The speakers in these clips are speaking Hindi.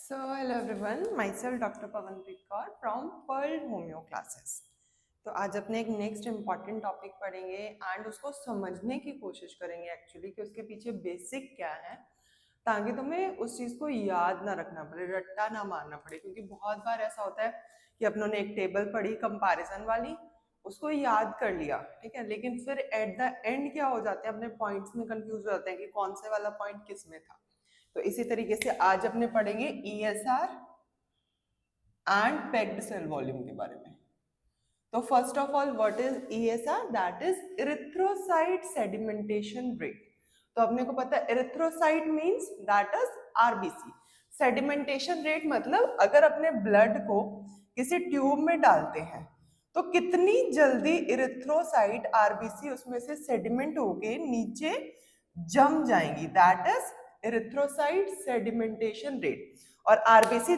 Hello everyone, myself Dr. Pavanpreet Kaur from Pearl Homeo Classes. तो आज अपने एक नेक्स्ट इम्पॉर्टेंट टॉपिक पढ़ेंगे एंड उसको समझने की कोशिश करेंगे एक्चुअली कि उसके पीछे बेसिक क्या है, ताकि तुम्हें उस चीज़ को याद ना रखना पड़े, रट्टा ना मारना पड़े। क्योंकि बहुत बार ऐसा होता है कि अपनों ने एक टेबल पढ़ी कंपैरिजन वाली, उसको याद कर लिया, ठीक है, लेकिन फिर एट द एंड क्या हो जाते हैं, अपने पॉइंट्स में कंफ्यूज हो जाते हैं कि कौन से वाला पॉइंट किस में था। तो इसी तरीके से आज अपने पढ़ेंगे ESR and packed cell volume के बारे में। तो first of all what is ESR? That is erythrocyte sedimentation rate. तो अपने को पता है erythrocyte means that is RBC। Sedimentation rate मतलब अगर अपने ब्लड को किसी ट्यूब में डालते हैं तो कितनी जल्दी इरिथ्रोसाइट RBC उसमें से सेडिमेंट होके नीचे जम जाएंगी, that is erythrocyte sedimentation rate. और आरबीसी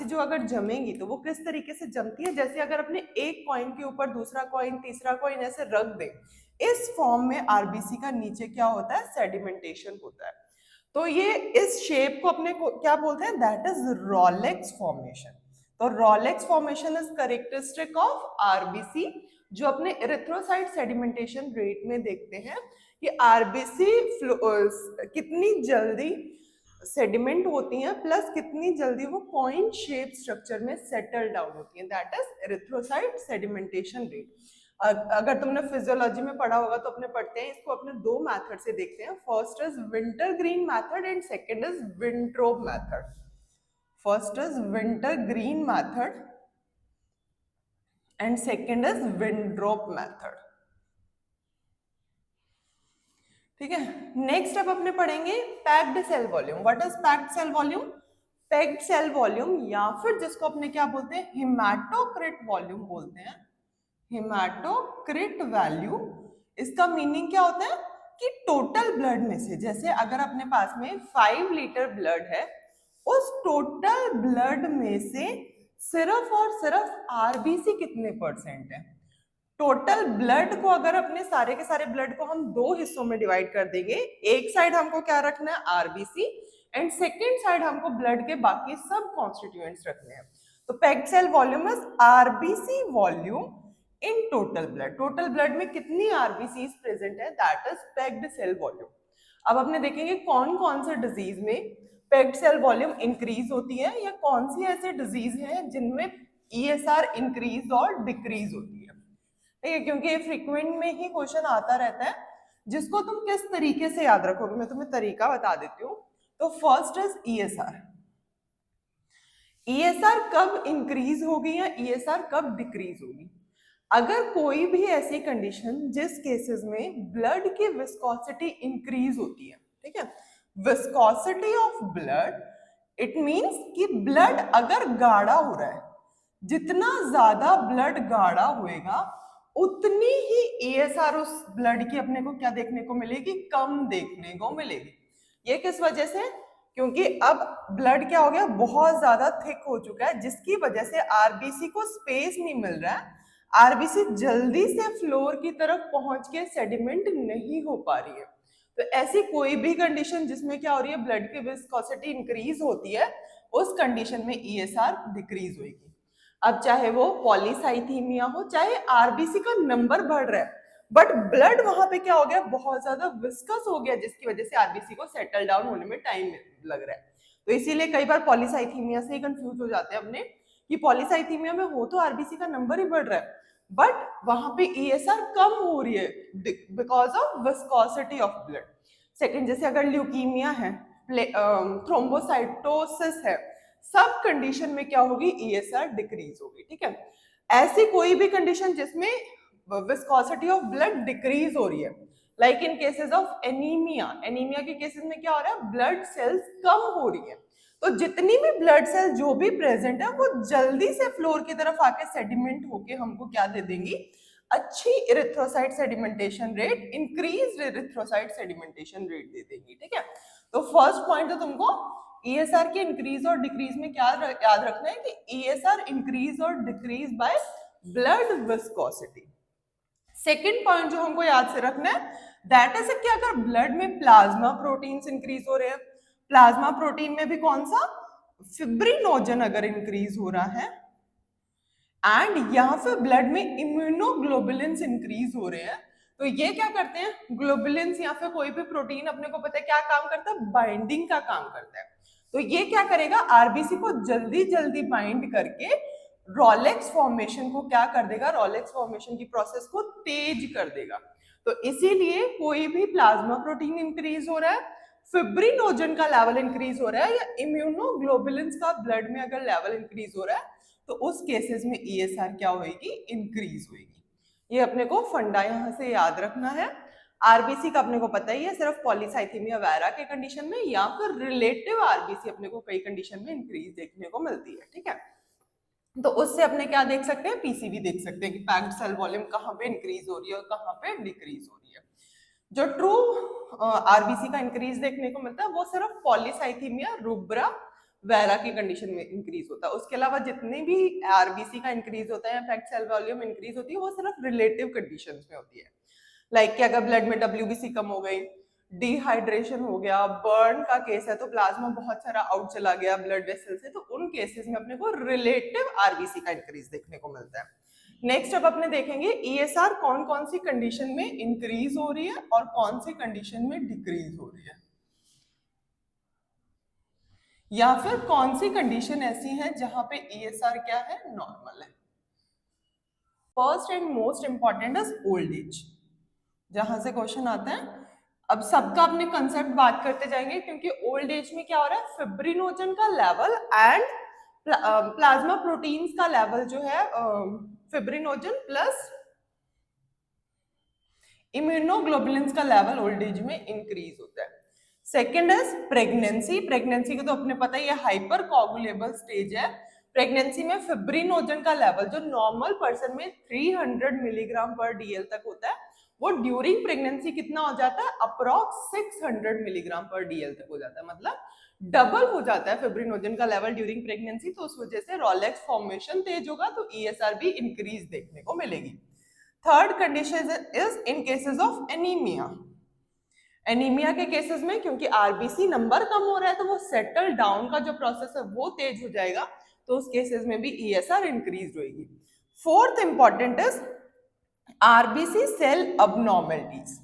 जो अगर जमेंगी तो वो किस तरीके से जमती है, जैसे अगर अपने एक कॉइन के ऊपर दूसरा कॉइन तीसरा कॉइन ऐसे रख दे, इस फॉर्म में आरबीसी का नीचे क्या होता है, सेडिमेंटेशन होता है। तो ये इस शेप को अपने को क्या बोलते हैं, दैट इज रोलेक्स फॉर्मेशन। तो Rolex formation is characteristic of RBC, जो अपने इरिथ्रोसाइट सेडिमेंटेशन रेट में देखते हैं कि आरबीसी कितनी जल्दी सेडिमेंट होती हैं प्लस कितनी जल्दी वो कॉइन शेप स्ट्रक्चर में सेटल डाउन होती हैं, that is erythrocyte sedimentation rate. अगर तुमने फिजियोलॉजी में पढ़ा होगा तो अपने पढ़ते हैं इसको, अपने दो मेथड से देखते हैं। First is winter green method and second is Wintrobe method. First is winter green method and second is Wintrobe method, ठीक है। नेक्स्ट अब अपने पढ़ेंगे packed cell volume. What is packed cell volume? Packed cell volume या फिर जिसको अपने क्या बोलते हैं, हिमेटोक्रिट वॉल्यूम बोलते हैं, हिमेटोक्रिट वैल्यू। इसका मीनिंग क्या होता है कि टोटल ब्लड में से, जैसे अगर अपने पास में 5 लीटर ब्लड है, उस टोटल ब्लड में से सिर्फ और सिर्फ आरबीसी कितने परसेंट है। टोटल ब्लड को अगर अपने सारे के सारे ब्लड को हम दो हिस्सों में डिवाइड कर देंगे, एक साइड हमको क्या रखना है, आरबीसी, एंड सेकेंड साइड हमको ब्लड के बाकी सब कॉन्स्टिट्यूएंट्स रखने हैं। तो packed cell volume is RBC volume in total blood. Total blood में कितनी आरबीसी प्रेजेंट है, that is packed cell volume. अब अपने देखेंगे कौन कौन से डिजीज में पैक्ड सेल वॉल्यूम इंक्रीज होती है, या कौन सी ऐसे डिजीज हैं जिनमें ESR इंक्रीज और डिक्रीज होती है, ठीक है। क्योंकि ये फ्रीक्वेंट में ही क्वेश्चन आता रहता है, जिसको तुम किस तरीके से याद रखोगे मैं तुम्हें तरीका बता देती हूँ। तो फर्स्ट इज ESR। ESR कब इंक्रीज होगी या ESR कब डिक्रीज होगी? अगर कोई भी ऐसी कंडीशन जिस केसेस में ब्लड की विस्कोसिटी इंक्रीज होती है, ठीक है, viscosity of blood, it means कि ब्लड अगर गाढ़ा हो रहा है, जितना ज्यादा ब्लड गाढ़ा होएगा उतनी ही ESR उस ब्लड की अपने को क्या देखने को मिलेगी, कम देखने को मिलेगी। ये किस वजह से? क्योंकि अब ब्लड क्या हो गया, बहुत ज्यादा थिक हो चुका है, जिसकी वजह से आरबीसी को स्पेस नहीं मिल रहा है, आरबीसी जल्दी से फ्लोर की तरफ पहुंच के सेडिमेंट नहीं हो पा रही है। तो ऐसी कोई भी कंडीशन जिसमें क्या हो रही है, ब्लड की विस्कोसिटी इंक्रीज होती है, उस कंडीशन में ESR डिक्रीज होगी। अब चाहे वो पॉलीसाइथीमिया हो, चाहे आरबीसी का नंबर बढ़ रहा है, बट ब्लड वहां पे क्या हो गया, बहुत ज्यादा विस्कस हो गया, जिसकी वजह से आरबीसी को सेटल डाउन होने में टाइम लग रहा है। तो इसीलिए कई बार पॉलीसाइथीमिया से ही कंफ्यूज हो जाते हैं अपने, कि पॉलीसाइथीमिया में हो तो आरबीसी का नंबर ही बढ़ रहा है, बट वहां पे ESR कम हो रही है because of viscosity of blood. Second, जैसे अगर ल्यूकीमिया है, थ्रोम्बोसाइटोसिस है, सब कंडीशन में क्या होगी, ESR डिक्रीज होगी, ठीक है। ऐसी कोई भी कंडीशन जिसमें विस्कोसिटी ऑफ ब्लड डिक्रीज हो रही है, like in cases of anaemia, anaemia के केसेस में क्या हो रहा है, ब्लड सेल्स कम हो रही है, तो जितनी भी ब्लड सेल जो भी प्रेजेंट है वो जल्दी से फ्लोर की तरफ आके सेडिमेंट होके हमको क्या दे देंगी, अच्छी erythrocyte sedimentation rate, increased erythrocyte sedimentation rate दे देंगी, ठीक है। तो फर्स्ट पॉइंट तो तुमको ESR के इंक्रीज और डिक्रीज में क्या याद रखना है कि ESR इंक्रीज और decrease by blood viscosity. Second point जो हमको याद से रखना है, दैट इज कि अगर ब्लड में प्लाज्मा प्रोटीन्स इंक्रीज हो रहे हैं, प्लाज्मा प्रोटीन में भी कौन सा, फिब्रिनोजन अगर इंक्रीज हो रहा है एंड यहाँ पे ब्लड में इम्यूनोग्लोबुलिन्स इंक्रीज हो रहे हैं, तो ये क्या करते हैं, ग्लोबुलिन्स या फिर कोई भी प्रोटीन अपने को पता है क्या काम करता है, बाइंडिंग का काम करता है। तो ये क्या करेगा, आरबीसी को जल्दी जल्दी बाइंड करके रोलेक्स फॉर्मेशन को क्या कर देगा, रोलेक्स फॉर्मेशन की प्रोसेस को तेज कर देगा। तो इसीलिए कोई भी प्लाज्मा प्रोटीन इंक्रीज हो रहा है, फिब्रिनोजन का लेवल इंक्रीज हो रहा है, या इम्यूनोग्लोबुलिन्स का ब्लड में अगर लेवल इंक्रीज हो रहा है, तो उस केसेस में ईएसआर क्या होगी, इंक्रीज होगी। ये अपने को फंडा यहाँ से याद रखना है। आरबीसी का अपने को पता ही है, सिर्फ पॉलीसाइथेमिया वेरा के कंडीशन में या फिर रिलेटिव आरबीसी अपने को कई कंडीशन में इंक्रीज देखने को मिलती है, ठीक है। तो उससे अपने क्या देख सकते हैं, पीसीवी देख सकते हैं कि पैक्ड सेल वॉल्यूम कहाँ पे इंक्रीज हो रही है और कहाँ पे डिक्रीज हो रही है। जो ट्रू आरबीसी का इंक्रीज देखने को मिलता है वो सिर्फ पॉलीसाइथेमिया रुब्रा वेरा की कंडीशन में इंक्रीज होता है। उसके अलावा जितने भी आरबीसी का इंक्रीज होता है, पैक्ड सेल वॉल्यूम इंक्रीज होती है, वो सिर्फ रिलेटिव कंडीशंस में होती है। लाइक कि अगर ब्लड में डब्ल्यूबीसी कम हो गई, डिहाइड्रेशन हो गया, बर्न का केस है तो प्लाज्मा बहुत सारा आउट चला गया ब्लड वेसल से, तो उन केसेस में अपने को रिलेटिव आरबीसी का इंक्रीज देखने को मिलता है। नेक्स्ट अब अपने देखेंगे ईएसआर कौन कौन सी कंडीशन में इंक्रीज हो रही है और कौन सी कंडीशन में डिक्रीज हो रही है, या फिर कौन सी कंडीशन ऐसी है जहां पे ईएसआर क्या है, नॉर्मल है। First and most important is old age, जहां से क्वेश्चन आता है। अब सबका अपने कंसेप्ट बात करते जाएंगे, क्योंकि ओल्ड एज में क्या हो रहा है, फिब्रिनोजन का लेवल एंड प्लाज्मा प्रोटीन्स का लेवल जो है, फिब्रिनोजन प्लस इम्यूनोग्लोबुलिन्स का लेवल ओल्ड एज में इंक्रीज होता है। Second is pregnancy. प्रेगनेंसी को तो अपने पता ही है, हाइपर कोगुलेबल स्टेज है। प्रेगनेंसी में फिब्रिनोजन का लेवल जो नॉर्मल पर्सन में 300 मिलीग्राम पर डीएल तक होता है, वो ड्यूरिंग प्रेगनेंसी कितना हो जाता है, अप्रॉक्स 600 मिलीग्राम पर डीएल तक हो जाता है, मतलब डबल हो जाता है फिब्रिनोजन का लेवल ड्यूरिंग प्रेगनेंसी। तो उस वजह से रोलेक्स फॉर्मेशन तेज होगा, तो ईएसआर भी इंक्रीज देखने को मिलेगी। Third condition is in cases of anaemia. Anaemia के केसेस में क्योंकि आरबीसी नंबर कम हो रहा है, तो वो सेटल डाउन का जो प्रोसेस है वो तेज हो जाएगा, तो उस केसेस में भी ईएसआर इंक्रीज होगी। Fourth important is RBC cell abnormalities.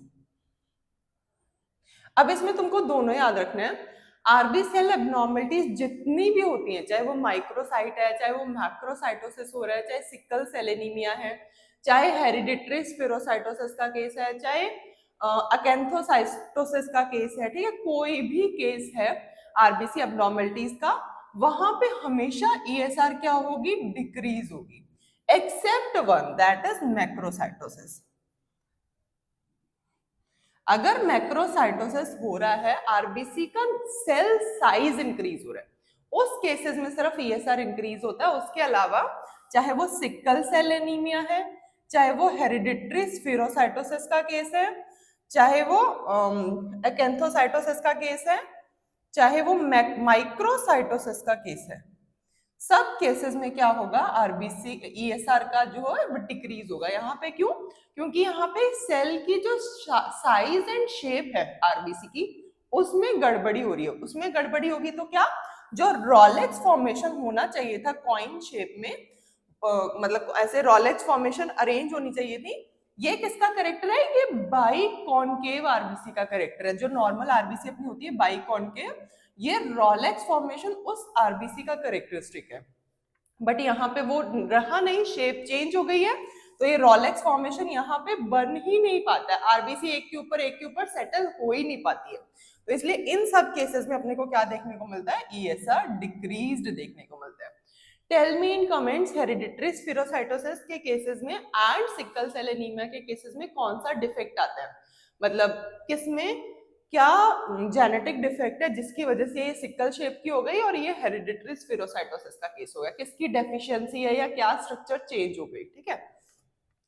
अब इसमें तुमको दोनों याद रखना है। आरबी सेल एबनॉर्मलिटीज जितनी भी होती हैं, चाहे वो माइक्रोसाइट है, चाहे वो मैक्रोसाइटोसिस हो रहा है, चाहे सिकल सेल एनीमिया है, चाहे हेरिडिटरी स्फेरोसाइटोसिस का केस है, चाहे अकेंथोसाइटोसिस का केस है, ठीक है, कोई भी केस है आरबीसी एबनॉर्मलिटीज का, वहां पे हमेशा ईएसआर क्या होगी, डिक्रीज होगी, except one, that is macrocytosis. अगर मैक्रोसाइटोसिस हो रहा है, आरबीसी का सेल साइज इंक्रीज हो रहा है, उस केसेस में सिर्फ ईएसआर इंक्रीज होता है। उसके अलावा चाहे वो सिकल सेल एनीमिया है, चाहे वो हेरिडिटरी स्फेरोसाइटोसिस का केस है, चाहे वो अकेंथोसाइटोसिस का केस है, चाहे वो माइक्रोसाइटोसिस का केस है, सब केसेस में क्या होगा, आरबीसी ईएसआर का जो है डिक्रीज होगा। यहाँ पे क्यों, क्योंकि यहाँ पे सेल की जो साइज एंड शेप है आरबीसी की, उसमें गड़बड़ी हो रही है। उसमें गड़बड़ी होगी तो क्या, जो रोलेक्स फॉर्मेशन होना चाहिए था कॉइन शेप में, मतलब ऐसे रोलेक्स फॉर्मेशन अरेंज होनी चाहिए थी, ये किसका करेक्टर है, ये बाई कॉनकेव आरबीसी का करेक्टर है। जो नॉर्मल आरबीसी अपनी होती है बाई कॉनकेव, ये रोलेक्स फॉर्मेशन उस आरबीसी का करेक्टरिस्टिक है, बट यहाँ पे वो रहा नहीं, शेप चेंज हो गई है, तो ये रोलेक्स फॉर्मेशन यहाँ पे बन ही नहीं पाता है, आरबीसी एक के ऊपर सेटल हो ही नहीं पाती है। तो इसलिए इन सब केसेस में अपने को क्या देखने को मिलता है, ईएसआर डिक्रीज्ड देखने को मिलता है। Tell me in comments, hereditary spherocytosis के केसेस में एंड सिकल सेल एनीमिया के केसेस में कौन सा डिफेक्ट आता है, मतलब किसमें क्या जेनेटिक डिफेक्ट है जिसकी वजह से ये सिकल शेप की हो गई और ये हेरिडिटरी स्फेरोसाइटोसिस का केस हो गया, किसकी डेफिशिएंसी है या क्या स्ट्रक्चर चेंज हो गई, ठीक है।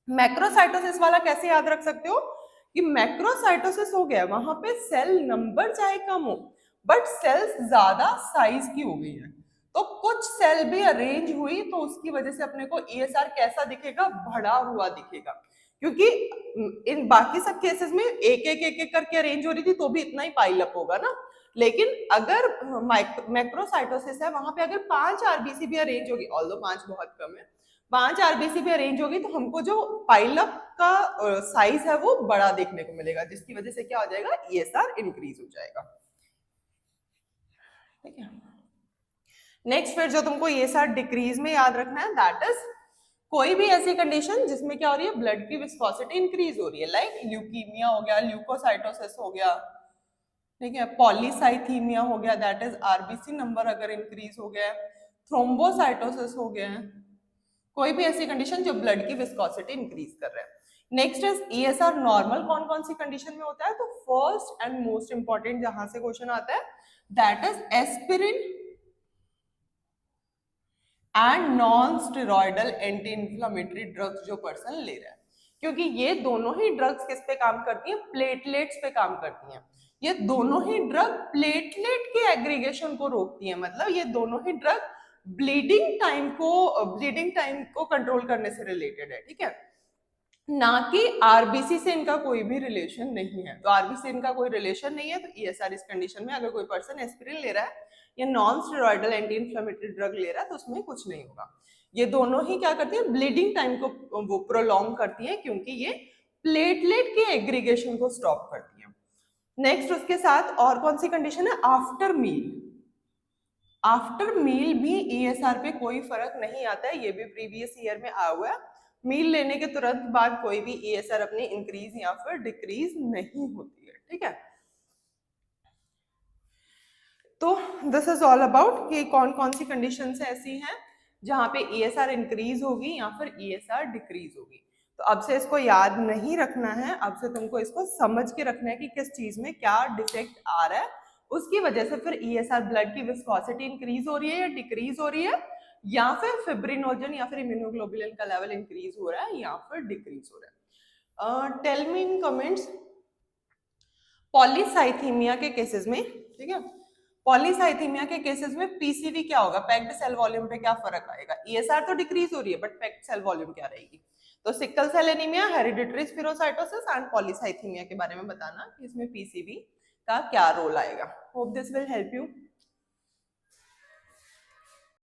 मैक्रोसाइटोसिस वाला कैसे याद रख सकते हो कि मैक्रोसाइटोसिस हो गया, वहां पे सेल नंबर चाहे कम हो बट सेल्स ज्यादा साइज की हो गई है, तो कुछ सेल भी अरेंज हुई, तो उसकी वजह से अपने को ईएसआर कैसा दिखेगा, बढ़ा हुआ दिखेगा, क्योंकि इन बाकी सब केसेस में एक एक करके अरेंज हो रही थी तो भी इतना ही पाइल अप होगा ना, लेकिन अगर मैक्रोसाइटोसिस है वहां पे अगर 5 आरबीसी भी अरेंज होगी, ऑल्दो 5 बहुत कम है, 5 आरबीसी भी अरेंज होगी तो हमको जो पाइलअप का साइज है वो बड़ा देखने को मिलेगा, जिसकी वजह से क्या हो जाएगा, ईएसआर इंक्रीज हो जाएगा। ठीक है, नेक्स्ट फिर जो तुमको ईएसआर डिक्रीज में याद रखना है, दैट इज कोई भी ऐसी कंडीशन जिसमें क्या हो रही है, ब्लड की विस्कोसिटी इंक्रीज हो रही है, लाइक ल्यूकीमिया हो गया, ल्यूकोसाइटोसिस हो गया, ठीक है, पॉलीसाइथीमिया हो गया, दैट इज आरबीसी नंबर अगर इंक्रीज हो गया, थ्रोम्बोसाइटोसिस हो गया, कोई भी ऐसी कंडीशन जो ब्लड की विस्कोसिटी इंक्रीज कर रहा है। नेक्स्ट इज ईएसआर नॉर्मल कौन कौन सी कंडीशन में होता है, तो फर्स्ट एंड मोस्ट इंपॉर्टेंट जहां से क्वेश्चन आता है that is aspirin and non steroidal anti inflammatory drugs जो पर्सन ले रहा है, क्योंकि ये दोनों ही ड्रग्स किस पे काम करती हैं, प्लेटलेट्स पे काम करती हैं। ये दोनों ही ड्रग प्लेटलेट के एग्रीगेशन को रोकती हैं, मतलब ये दोनों ही ड्रग ब्लीडिंग टाइम को कंट्रोल करने से रिलेटेड है, ठीक है, ना कि आरबीसी से इनका कोई भी रिलेशन नहीं है। तो आरबीसी से इनका कोई रिलेशन नहीं है, तो ईएसआर इस कंडीशन में अगर कोई पर्सन एस्पिरिन ले रहा है या non steroidal anti inflammatory drug ले रहा है तो उसमें कुछ नहीं होगा। ये दोनों ही क्या करती है, ब्लीडिंग टाइम को वो प्रोलॉन्ग करती है, क्योंकि ये प्लेटलेट के एग्रीगेशन को स्टॉप करती है। नेक्स्ट उसके साथ और कौन सी कंडीशन है, आफ्टर मील। आफ्टर मील भी ईएसआर पे कोई फर्क नहीं आता है, ये भी प्रीवियस ईयर में आया हुआ है। मील लेने के तुरंत बाद कोई भी ईएसआर अपनी इंक्रीज या फिर डिक्रीज नहीं होती है, ठीक है। तो दिस इज ऑल अबाउट कि कौन कौन सी कंडीशंस ऐसी हैं जहां पे ईएसआर इंक्रीज होगी या फिर ईएसआर डिक्रीज होगी। तो अब से इसको याद नहीं रखना है, अब से तुमको इसको समझ के रखना है कि किस चीज में क्या डिफेक्ट आ रहा है, उसकी वजह से फिर ईएसआर ब्लड की विस्कोसिटी इंक्रीज हो रही है या डिक्रीज हो रही है, या फिर फिब्रिनोजन या फिर इम्यूनोग्लोबुलिन का लेवल इंक्रीज हो रहा है या फिर डिक्रीज हो रहा है। Tell me in comments, polycythaemia के केसेस में, ठीक है, पॉलीसाइथीमिया के केसेस में पीसीवी क्या होगा, पैक्ड सेल वॉल्यूम पे क्या फर्क आएगा। ईएसआर तो डिक्रीज हो रही है बट पैक्ड सेल वॉल्यूम क्या रहेगी। तो sickle cell anaemia, hereditary spherocytosis and polycythaemia के बारे में बताना कि इसमें पीसीवी का क्या रोल आएगा। Hope this will help you.